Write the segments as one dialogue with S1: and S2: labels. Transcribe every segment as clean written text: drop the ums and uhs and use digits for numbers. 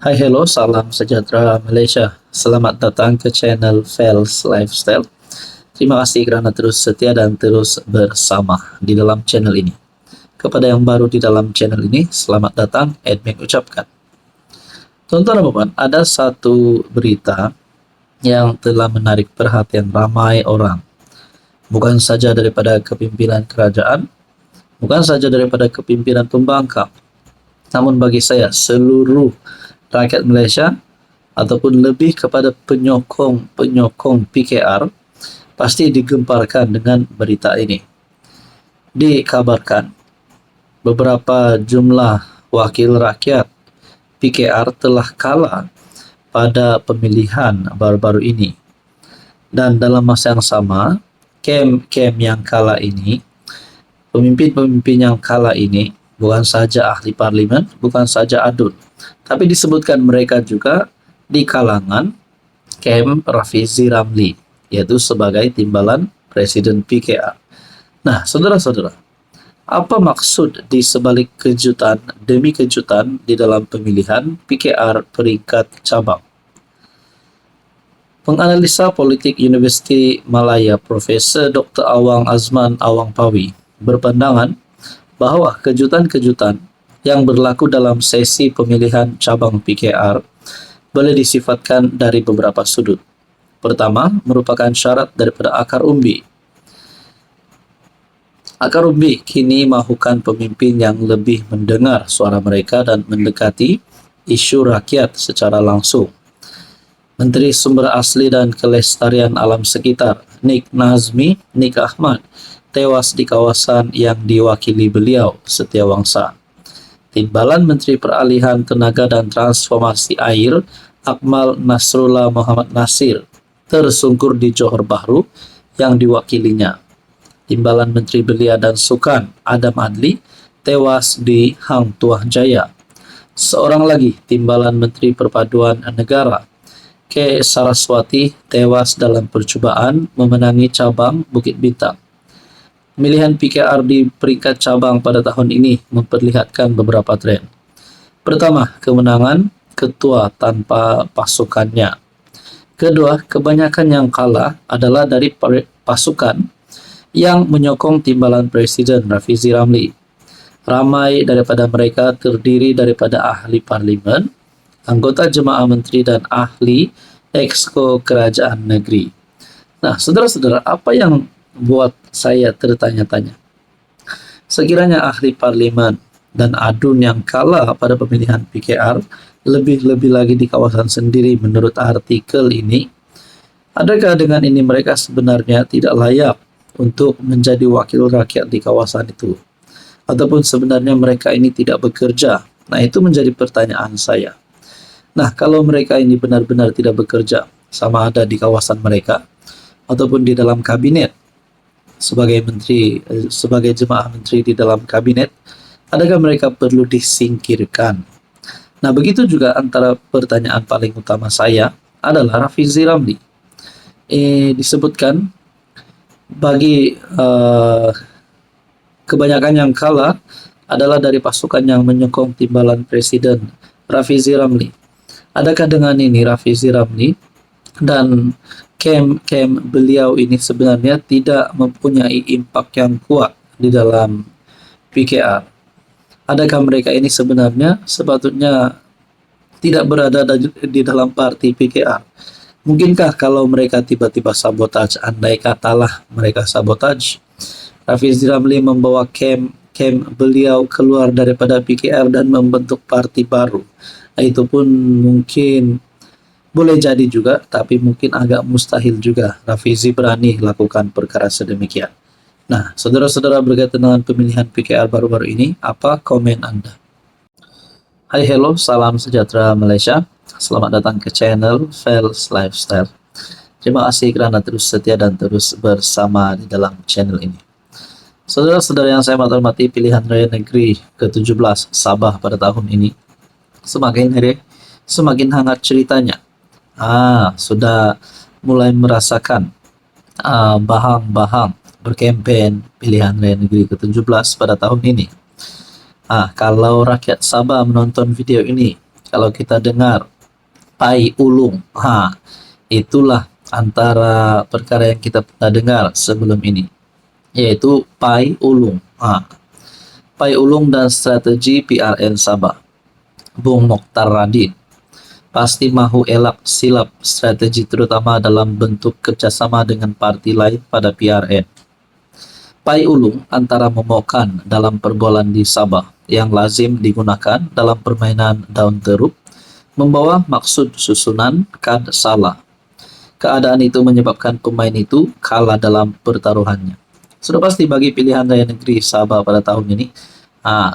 S1: Hai hello, salam sejahtera Malaysia. Selamat datang ke channel Fels Lifestyle. Terima kasih kerana terus setia dan terus bersama di dalam channel ini. Kepada yang baru di dalam channel ini, selamat datang, admin ucapkan. Tuan-tuan dan puan, ada satu berita yang telah menarik perhatian ramai orang. Bukan saja daripada kepimpinan kerajaan, bukan saja daripada kepimpinan pembangkang, namun bagi saya seluruh rakyat Malaysia ataupun lebih kepada penyokong PKR pasti digemparkan dengan berita ini. Dikabarkan beberapa jumlah wakil rakyat PKR telah kalah pada pemilihan baru-baru ini, dan dalam masa yang sama kem yang kalah ini, pemimpin-pemimpin yang kalah ini bukan saja ahli parlimen, bukan saja adun, tapi disebutkan mereka juga di kalangan kem Rafizi Ramli, yaitu sebagai timbalan Presiden PKR. Nah, saudara-saudara, apa maksud di sebalik kejutan demi kejutan di dalam pemilihan PKR peringkat cabang? Penganalisa politik Universiti Malaya Profesor Dr. Awang Azman Awang Pawi berpandangan bahawa kejutan-kejutan yang berlaku dalam sesi pemilihan cabang PKR boleh disifatkan dari beberapa sudut. Pertama, merupakan syarat daripada akar umbi. Akar umbi kini mahukan pemimpin yang lebih mendengar suara mereka dan mendekati isu rakyat secara langsung. Menteri Sumber Asli dan Kelestarian Alam Sekitar, Nik Ahmad, tewas di kawasan yang diwakili beliau, Setiawangsa. Timbalan Menteri Peralihan Tenaga dan Transformasi Air, Akmal Nasrullah Muhammad Nasir, tersungkur di Johor Bahru yang diwakilinya. Timbalan Menteri Belia dan Sukan, Adam Adli, tewas di Hang Tuah Jaya. Seorang lagi, Timbalan Menteri Perpaduan Negara, K. Saraswati, tewas dalam percubaan memenangi cabang Bukit Bintang. Pemilihan PKR di peringkat cabang pada tahun ini memperlihatkan beberapa tren. Pertama, kemenangan ketua tanpa pasukannya. Kedua, kebanyakan yang kalah adalah dari pasukan yang menyokong timbalan Presiden Rafizi Ramli. Ramai daripada mereka terdiri daripada ahli parlimen, anggota jemaah menteri dan ahli exco kerajaan negeri. Nah, saudara-saudara, apa yang buat saya tertanya-tanya? Sekiranya ahli parlimen dan adun yang kalah pada pemilihan PKR lebih-lebih lagi di kawasan sendiri menurut artikel ini, adakah dengan ini mereka sebenarnya tidak layak untuk menjadi wakil rakyat di kawasan itu? Ataupun sebenarnya mereka ini tidak bekerja? Nah, itu menjadi pertanyaan saya. Nah, kalau mereka ini benar-benar tidak bekerja, sama ada di kawasan mereka ataupun di dalam kabinet, sebagai menteri, sebagai jemaah menteri di dalam kabinet, adakah mereka perlu disingkirkan? Nah, begitu juga antara pertanyaan paling utama saya adalah Rafizi Ramli. Disebutkan bagi kebanyakan yang kalah adalah dari pasukan yang menyokong timbalan Presiden Rafizi Ramli. Adakah dengan ini Rafizi Ramli dan kem beliau ini sebenarnya tidak mempunyai impak yang kuat di dalam PKR? Adakah mereka ini sebenarnya sepatutnya tidak berada di dalam parti PKR? Mungkinkah kalau mereka tiba-tiba sabotaj, andai katalah mereka sabotaj, Rafizi Ramli membawa kem beliau keluar daripada PKR dan membentuk parti baru? Itu pun mungkin boleh jadi juga, tapi mungkin agak mustahil juga Rafizi berani lakukan perkara sedemikian. Nah, saudara-saudara, berkaitan dengan pemilihan PKR baru-baru ini, apa komen Anda? Hai hello, salam sejahtera Malaysia. Selamat datang ke channel Fels Lifestyle. Terima kasih kerana terus setia dan terus bersama di dalam channel ini. Saudara-saudara yang saya hormati, pilihan raya negeri ke-17 Sabah pada tahun ini semakin hari semakin hangat ceritanya. Sudah mulai merasakan bahang-bahang berkempen pilihan raya negeri ke-17 pada tahun ini. Kalau rakyat Sabah menonton video ini, kalau kita dengar Pai Ulung, itulah antara perkara yang kita pernah dengar sebelum ini, yaitu Pai Ulung. Pai Ulung dan strategi PRN Sabah. Bung Mokhtar Radin pasti mahu elak silap strategi terutama dalam bentuk kerjasama dengan parti lain pada PRN. Pai Ulung antara memokan dalam perbualan di Sabah yang lazim digunakan dalam permainan daun teruk, membawa maksud susunan kad salah. Keadaan itu menyebabkan pemain itu kalah dalam pertaruhannya. Sudah pasti bagi pilihan raya negeri Sabah pada tahun ini,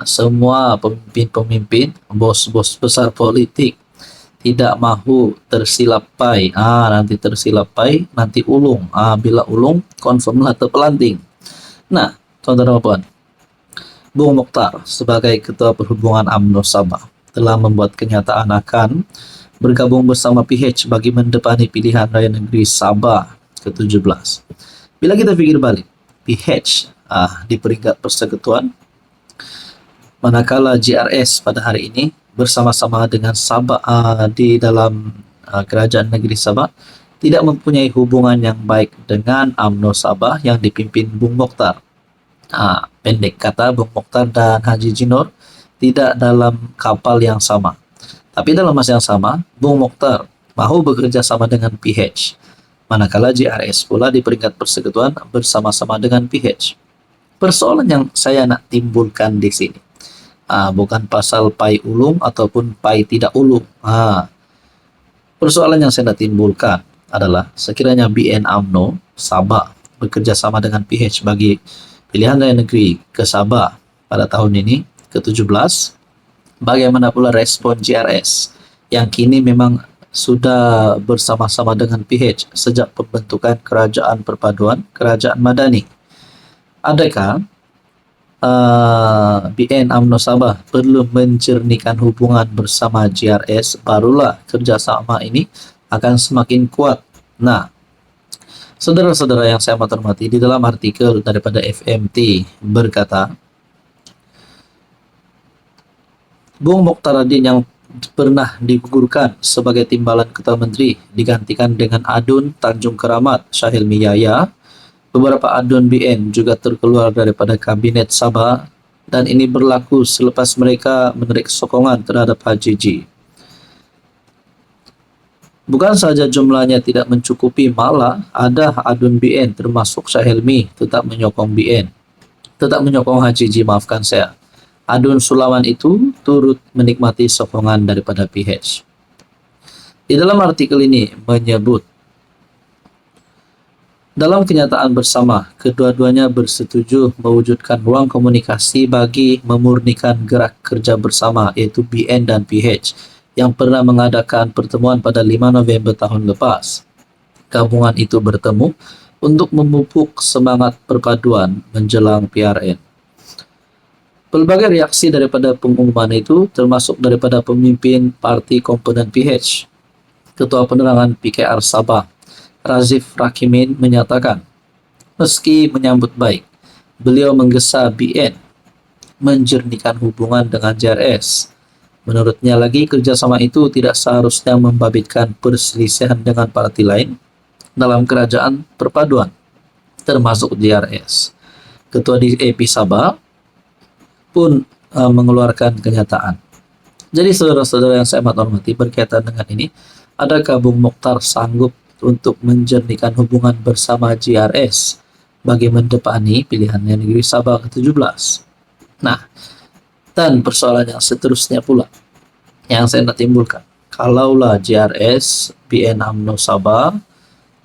S1: semua pemimpin-pemimpin, bos-bos besar politik tidak mahu tersilap Pai. Nanti tersilap Pai, nanti Ulung. Bila Ulung, confirmlah terpelanting. Nah, tuan-tuan dan puan, Bung Mokhtar sebagai Ketua Perhubungan UMNO Sabah telah membuat kenyataan akan bergabung bersama PH bagi mendepani pilihan raya negeri Sabah ke-17. Bila kita fikir balik, PH di peringkat persekutuan, manakala GRS pada hari ini bersama-sama dengan Sabah di dalam kerajaan negeri Sabah tidak mempunyai hubungan yang baik dengan UMNO Sabah yang dipimpin Bung Mokhtar. Pendek kata, Bung Mokhtar dan Haji Jinor tidak dalam kapal yang sama. Tapi dalam masa yang sama, Bung Mokhtar mahu bekerja sama dengan PH. Manakala GRS pula di peringkat persekutuan bersama-sama dengan PH. Persoalan yang saya nak timbulkan di sini, bukan pasal Pai Ulung ataupun Pai tidak Ulung. Persoalan yang saya nak timbulkan adalah sekiranya BN UMNO Sabah bekerja sama dengan PH bagi pilihan raya negeri ke Sabah pada tahun ini ke-17, bagaimana pula respon GRS yang kini memang sudah bersama-sama dengan PH sejak pembentukan Kerajaan Perpaduan Kerajaan Madani? Adakah BN UMNO Sabah perlu menjernihkan hubungan bersama GRS, barulah kerjasama ini akan semakin kuat? Nah, saudara-saudara yang saya hormati, di dalam artikel daripada FMT berkata, Bung Mokhtar Radin yang pernah digugurkan sebagai timbalan Ketua Menteri digantikan dengan Adun Tanjung Keramat Syahilmi Yahya. Beberapa adun BN juga terkeluar daripada Kabinet Sabah dan ini berlaku selepas mereka menarik sokongan terhadap Haji G. Bukan saja jumlahnya tidak mencukupi, malah ada adun BN termasuk Syahilmi tetap menyokong Haji G, maafkan saya. Adun Sulawan itu turut menikmati sokongan daripada PH. Di dalam artikel ini menyebut, dalam kenyataan bersama, kedua-duanya bersetuju mewujudkan ruang komunikasi bagi memurnikan gerak kerja bersama, yaitu BN dan PH, yang pernah mengadakan pertemuan pada 5 November tahun lepas. Gabungan itu bertemu untuk memupuk semangat perpaduan menjelang PRN. Pelbagai reaksi daripada pengumuman itu termasuk daripada pemimpin parti komponen PH. Ketua Penerangan PKR Sabah, Razif Rakimin, menyatakan, meski menyambut baik, beliau menggesa BN menjernihkan hubungan dengan JRS. Menurutnya lagi, kerjasama itu tidak seharusnya membabitkan perselisihan dengan parti lain dalam kerajaan perpaduan, termasuk JRS. Ketua DAP Sabah pun mengeluarkan kenyataan. Jadi saudara-saudara yang saya hormati, berkaitan dengan ini, adakah Bung Mokhtar sanggup untuk menjernihkan hubungan bersama JRS bagi mendepani pilihan negeri Sabah ke-17? Nah, dan persoalan yang seterusnya pula yang saya nak timbulkan, kalaulah JRS, BN UMNO Sabah,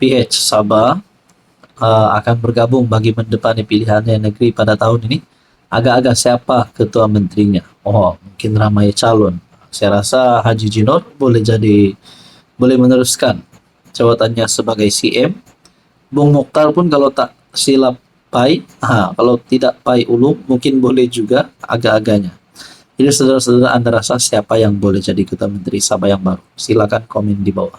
S1: PH Sabah akan bergabung bagi mendepani pilihan negeri pada tahun ini, agak-agak siapa ketua menterinya? Mungkin ramai calon. Saya rasa Haji Jinor boleh meneruskan jawatannya sebagai CM. Bung Mokhtar pun kalau tak silap Pai, kalau tidak Pai Ulung, mungkin boleh juga agak-agaknya. Jadi saudara-saudara, Anda rasa siapa yang boleh jadi Ketua Menteri Sabah yang baru? Silakan komen di bawah.